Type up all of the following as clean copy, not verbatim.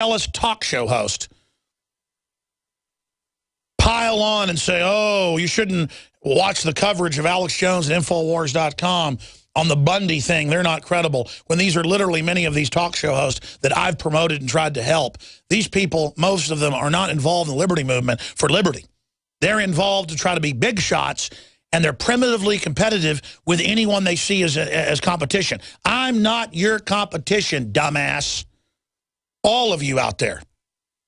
jealous talk show host pile on and say, oh, you shouldn't watch the coverage of Alex Jones and Infowars.com on the Bundy thing. They're not credible. When these are literally many of these talk show hosts that I've promoted and tried to help. These people, most of them, are not involved in the liberty movement for liberty. They're involved to try to be big shots, and they're primitively competitive with anyone they see as competition. I'm not your competition, dumbass. All of you out there.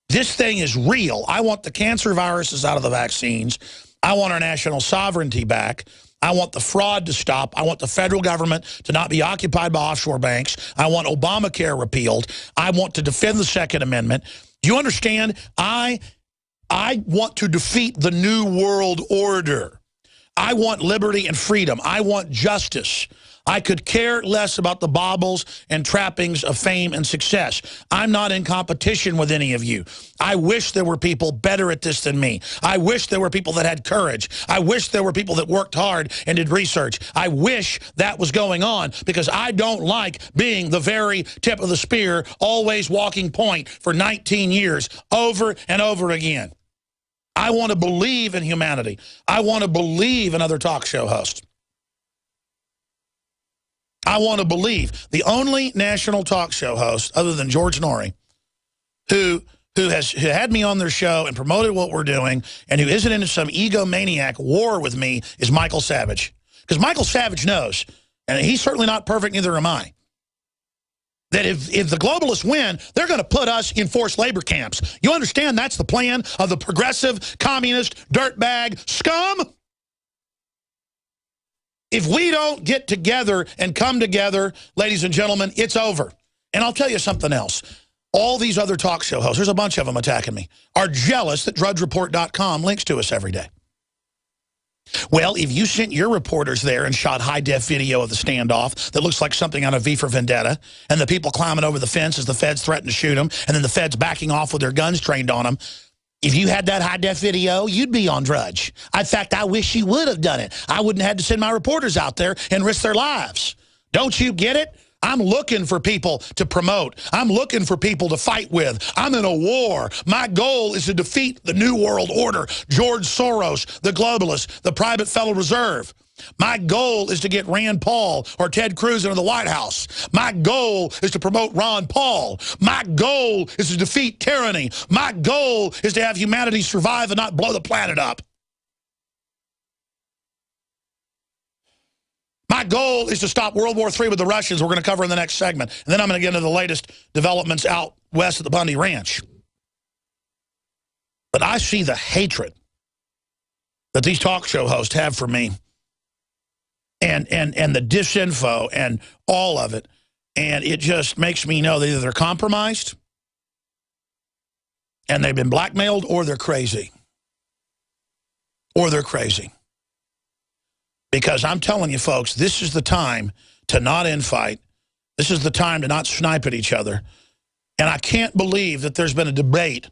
This thing is real. I want the cancer viruses out of the vaccines. I want our national sovereignty back. I want the fraud to stop. I want the federal government to not be occupied by offshore banks. I want Obamacare repealed. I want to defend the Second Amendment. Do you understand? I want to defeat the New World Order. I want liberty and freedom. I want justice. I could care less about the baubles and trappings of fame and success. I'm not in competition with any of you. I wish there were people better at this than me. I wish there were people that had courage. I wish there were people that worked hard and did research. I wish that was going on, because I don't like being the very tip of the spear, always walking point for 19 years over and over again. I want to believe in humanity. I want to believe in other talk show hosts. I want to believe the only national talk show host, other than George Noory, who had me on their show and promoted what we're doing and who isn't into some egomaniac war with me, is Michael Savage. Because Michael Savage knows, and he's certainly not perfect, neither am I, that if the globalists win, they're going to put us in forced labor camps. You understand that's the plan of the progressive, communist, dirtbag scum? If we don't get together and come together, ladies and gentlemen, it's over. And I'll tell you something else. All these other talk show hosts, there's a bunch of them attacking me, are jealous that DrudgeReport.com links to us every day. Well, if you sent your reporters there and shot high-def video of the standoff that looks like something out of V for Vendetta, and the people climbing over the fence as the feds threaten to shoot them, and then the feds backing off with their guns trained on them, if you had that high-def video, you'd be on Drudge. In fact, I wish you would have done it. I wouldn't have had to send my reporters out there and risk their lives. Don't you get it? I'm looking for people to promote. I'm looking for people to fight with. I'm in a war. My goal is to defeat the New World Order, George Soros, the globalists, the private Federal Reserve. My goal is to get Rand Paul or Ted Cruz into the White House. My goal is to promote Ron Paul. My goal is to defeat tyranny. My goal is to have humanity survive and not blow the planet up. My goal is to stop World War III with the Russians. We're going to cover in the next segment. And then I'm going to get into the latest developments out west of the Bundy Ranch. But I see the hatred that these talk show hosts have for me. And the disinfo and all of it. And it just makes me know that either they're compromised and they've been blackmailed, or they're crazy. Or they're crazy. Because I'm telling you, folks, this is the time to not infight. This is the time to not snipe at each other. And I can't believe that there's been a debate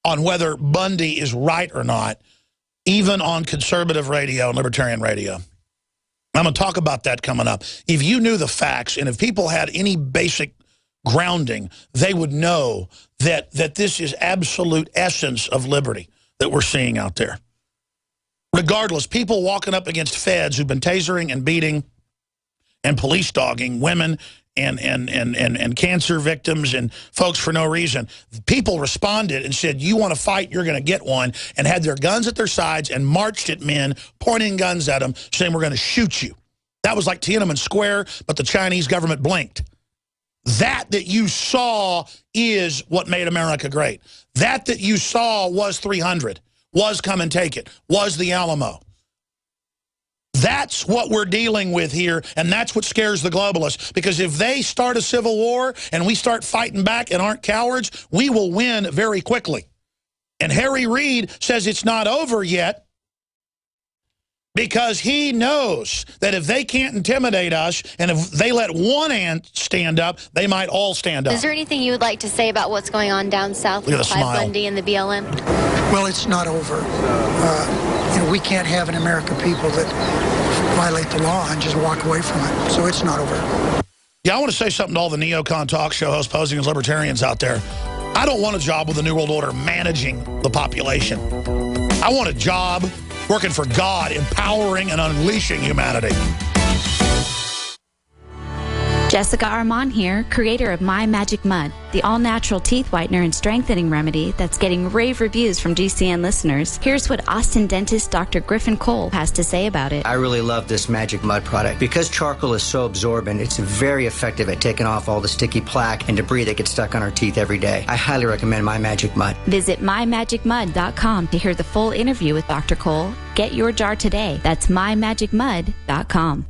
on whether Bundy is right or not, even on conservative radio and libertarian radio. I'm going to talk about that coming up. If you knew the facts, and if people had any basic grounding, they would know that this is absolute essence of liberty that we're seeing out there. Regardless, people walking up against feds who've been tasering and beating and police dogging women and cancer victims and folks for no reason. People responded and said, you want to fight, you're going to get one, and had their guns at their sides and marched at men, pointing guns at them, saying, we're going to shoot you. That was like Tiananmen Square, but the Chinese government blinked. That you saw is what made America great. That you saw was 300, was Come and Take It, was the Alamo. That's what we're dealing with here, and that's what scares the globalists. Because if they start a civil war and we start fighting back and aren't cowards, we will win very quickly. And Harry Reid says it's not over yet because he knows that if they can't intimidate us and if they let one ant stand up, they might all stand up. Is there anything you would like to say about what's going on down south with Clive Bundy and the BLM? Well, it's not over. We can't have an American people that violate the law and just walk away from it. So it's not over. Yeah, I want to say something to all the neocon talk show hosts posing as libertarians out there. I don't want a job with the New World Order managing the population. I want a job working for God, empowering and unleashing humanity. Jessica Armand here, creator of My Magic Mud, the all-natural teeth whitener and strengthening remedy that's getting rave reviews from GCN listeners. Here's what Austin dentist Dr. Griffin Cole has to say about it. I really love this Magic Mud product. Because charcoal is so absorbent, it's very effective at taking off all the sticky plaque and debris that gets stuck on our teeth every day. I highly recommend My Magic Mud. Visit mymagicmud.com to hear the full interview with Dr. Cole. Get your jar today. That's mymagicmud.com.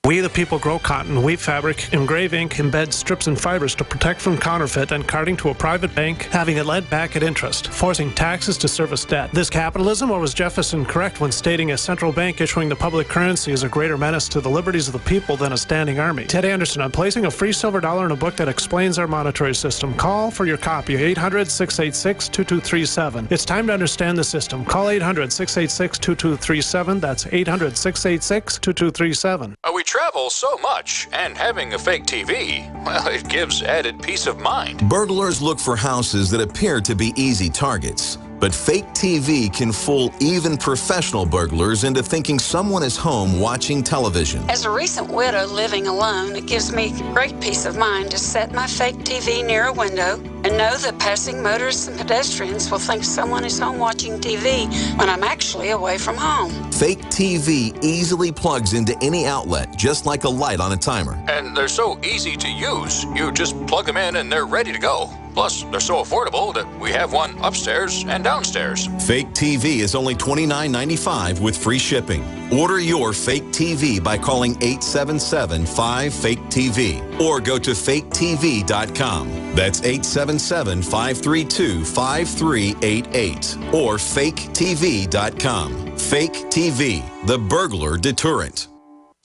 We the people grow cotton, weave fabric, engrave ink, embed strips and fibers to protect from counterfeit and carting to a private bank, having it lent back at interest, forcing taxes to service debt. This capitalism, or was Jefferson correct when stating a central bank issuing the public currency is a greater menace to the liberties of the people than a standing army? Ted Anderson, I'm placing a free silver dollar in a book that explains our monetary system. Call for your copy, 800-686-2237. It's time to understand the system. Call 800-686-2237. That's 800-686-2237. We travel so much, and having a fake TV, well, it gives added peace of mind. Burglars look for houses that appear to be easy targets. But fake TV can fool even professional burglars into thinking someone is home watching television. As a recent widow living alone, it gives me great peace of mind to set my fake TV near a window and know that passing motorists and pedestrians will think someone is home watching TV when I'm actually away from home. Fake TV easily plugs into any outlet, just like a light on a timer. And they're so easy to use. You just plug them in and they're ready to go. Plus, they're so affordable that we have one upstairs and downstairs. Fake TV is only $29.95 with free shipping. Order your fake TV by calling 877-5-FAKE-TV or go to faketv.com. That's 877-532-5388 or faketv.com. Fake TV, the burglar deterrent.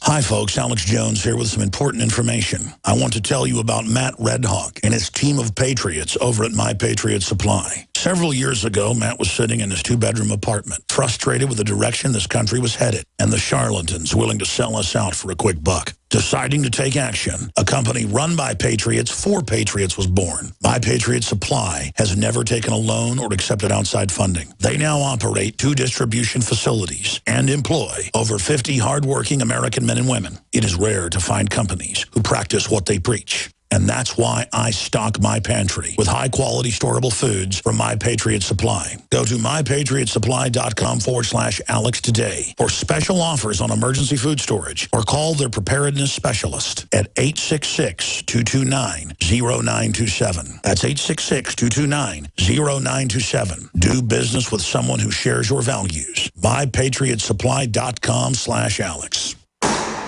Hi, folks. Alex Jones here with some important information. I want to tell you about Matt Redhawk and his team of patriots over at My Patriot Supply. Several years ago, Matt was sitting in his two-bedroom apartment, frustrated with the direction this country was headed and the charlatans willing to sell us out for a quick buck. Deciding to take action, a company run by patriots for patriots was born. My Patriot Supply has never taken a loan or accepted outside funding. They now operate 2 distribution facilities and employ over 50 hardworking American men and women. It is rare to find companies who practice what they preach. And that's why I stock my pantry with high-quality storable foods from My Patriot Supply. Go to mypatriotsupply.com/Alex today for special offers on emergency food storage or call their preparedness specialist at 866-229-0927. That's 866-229-0927. Do business with someone who shares your values. mypatriotsupply.com/Alex.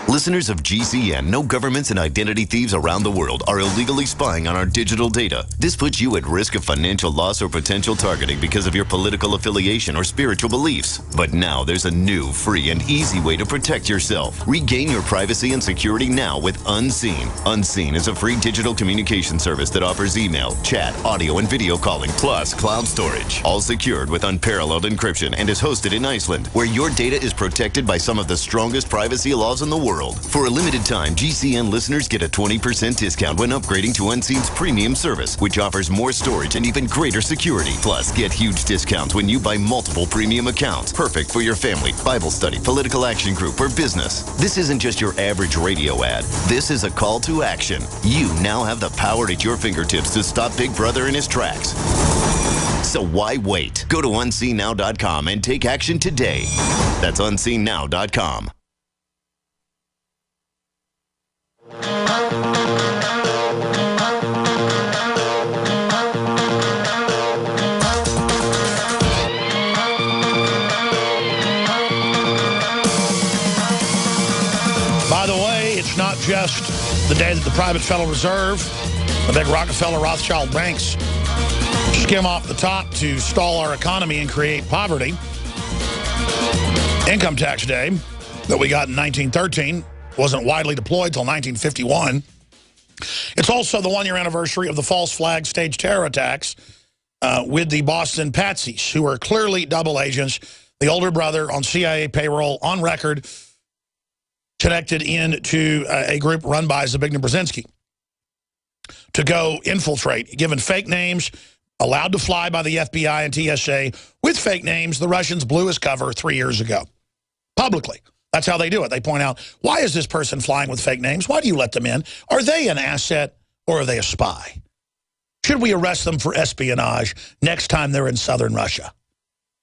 Listeners of GCN know governments and identity thieves around the world are illegally spying on our digital data. This puts you at risk of financial loss or potential targeting because of your political affiliation or spiritual beliefs. But now there's a new, free, and easy way to protect yourself. Regain your privacy and security now with Unseen. Unseen is a free digital communication service that offers email, chat, audio, and video calling, plus cloud storage. All secured with unparalleled encryption and is hosted in Iceland, where your data is protected by some of the strongest privacy laws in the world. For a limited time, GCN listeners get a 20% discount when upgrading to Unseen's premium service, which offers more storage and even greater security. Plus, get huge discounts when you buy multiple premium accounts. Perfect for your family, Bible study, political action group, or business. This isn't just your average radio ad. This is a call to action. You now have the power at your fingertips to stop Big Brother in his tracks. So why wait? Go to unseennow.com and take action today. That's unseennow.com. By the way, it's not just the day that the private Federal Reserve, the big Rockefeller Rothschild banks, skim off the top to stall our economy and create poverty. Income tax day that we got in 1913 wasn't widely deployed until 1951. It's also the one-year anniversary of the false flag staged terror attacks with the Boston Patsies, who are clearly double agents, the older brother on CIA payroll, on record, connected into a group run by Zbigniew Brzezinski. to go infiltrate, given fake names, allowed to fly by the FBI and TSA with fake names. The Russians blew his cover 3 years ago, publicly. That's how they do it. They point out, why is this person flying with fake names? Why do you let them in? Are they an asset or are they a spy? Should we arrest them for espionage next time they're in southern Russia?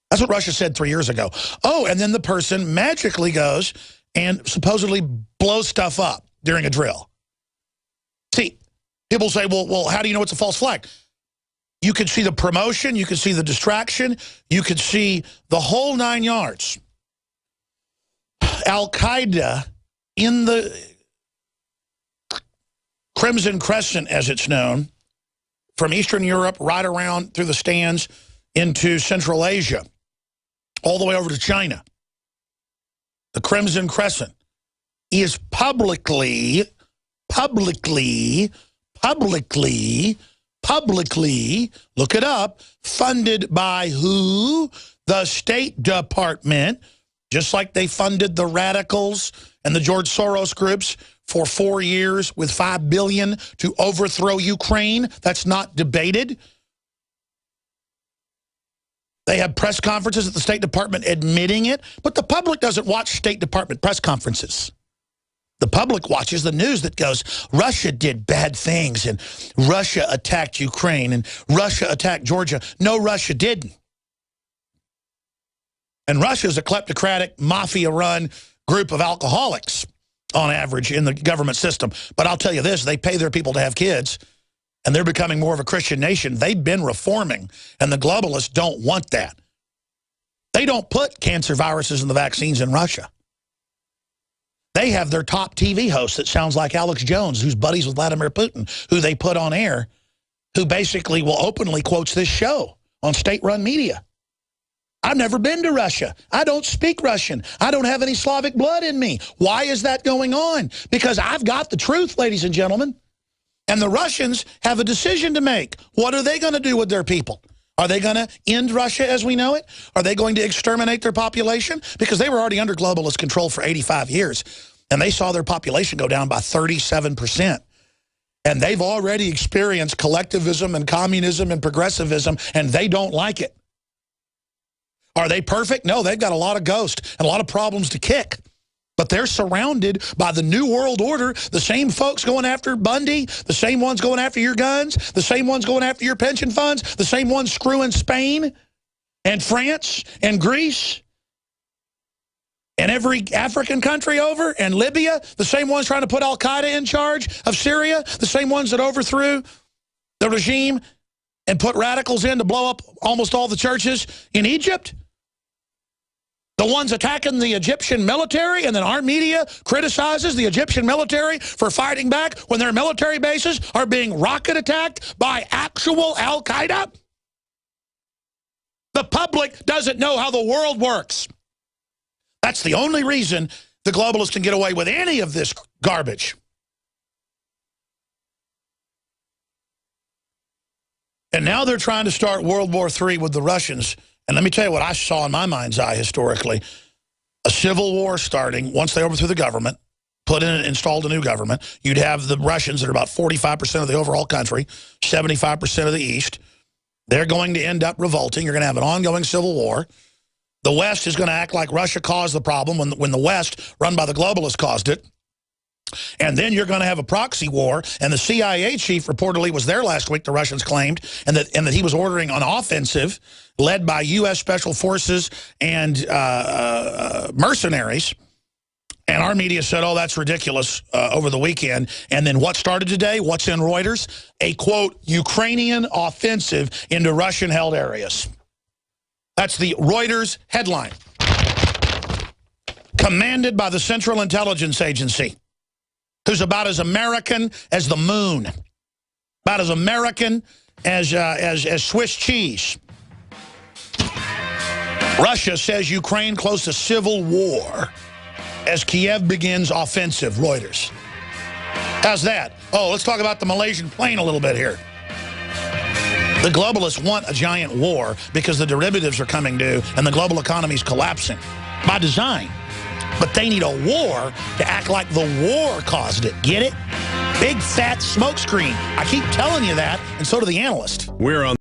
That's what Russia said 3 years ago. Oh, and then the person magically goes and supposedly blows stuff up during a drill. See, people say, well, how do you know it's a false flag? You could see the promotion, you could see the distraction, you could see the whole 9 yards. Al-Qaeda in the Crimson Crescent, as it's known, from Eastern Europe right around through the stands into Central Asia, all the way over to China. The Crimson Crescent is publicly, look it up, funded by who? The State Department, just like they funded the radicals and the George Soros groups for 4 years with $5 billion to overthrow Ukraine. That's not debated. They have press conferences at the State Department admitting it, but the public doesn't watch State Department press conferences. The public watches the news that goes, Russia did bad things, and Russia attacked Ukraine, and Russia attacked Georgia. No, Russia didn't. And Russia is a kleptocratic, mafia-run group of alcoholics, on average, in the government system. But I'll tell you this, they pay their people to have kids, and they're becoming more of a Christian nation. They've been reforming, and the globalists don't want that. They don't put cancer viruses in the vaccines in Russia. They have their top TV host that sounds like Alex Jones, who's buddies with Vladimir Putin, who they put on air, who basically will openly quotes this show on state-run media. I've never been to Russia. I don't speak Russian. I don't have any Slavic blood in me. Why is that going on? Because I've got the truth, ladies and gentlemen. And the Russians have a decision to make. What are they going to do with their people? Are they going to end Russia as we know it? Are they going to exterminate their population? Because they were already under globalist control for 85 years, and they saw their population go down by 37%. And they've already experienced collectivism and communism and progressivism, and they don't like it. Are they perfect? No, they've got a lot of ghosts and a lot of problems to kick. But they're surrounded by the New World Order, the same folks going after Bundy, the same ones going after your guns, the same ones going after your pension funds, the same ones screwing Spain and France and Greece and every African country over, and Libya, the same ones trying to put Al-Qaeda in charge of Syria, the same ones that overthrew the regime and put radicals in to blow up almost all the churches in Egypt. The ones attacking the Egyptian military, and then our media criticizes the Egyptian military for fighting back when their military bases are being rocket attacked by actual Al-Qaeda. The public doesn't know how the world works. That's the only reason the globalists can get away with any of this garbage. And now they're trying to start World War III with the Russians. And let me tell you what I saw in my mind's eye historically. A civil war starting once they overthrew the government, installed a new government. You'd have the Russians that are about 45% of the overall country, 75% of the East. They're going to end up revolting. You're going to have an ongoing civil war. The West is going to act like Russia caused the problem when the West, run by the globalists, caused it. And then you're going to have a proxy war, and the CIA chief reportedly was there last week, the Russians claimed, and that he was ordering an offensive led by U.S. Special Forces and mercenaries. And our media said, oh, that's ridiculous over the weekend. And then what started today? What's in Reuters? A, quote, Ukrainian offensive into Russian-held areas. That's the Reuters headline. Commanded by the Central Intelligence Agency, who's about as American as the moon, about as American as Swiss cheese. Russia says Ukraine close to civil war as Kiev begins offensive, Reuters. How's that? Oh, let's talk about the Malaysian plane a little bit here. The globalists want a giant war because the derivatives are coming due and the global economy is collapsing by design. But they need a war to act like the war caused it. Get it? Big fat smokescreen. I keep telling you that, and so do the analysts. We're on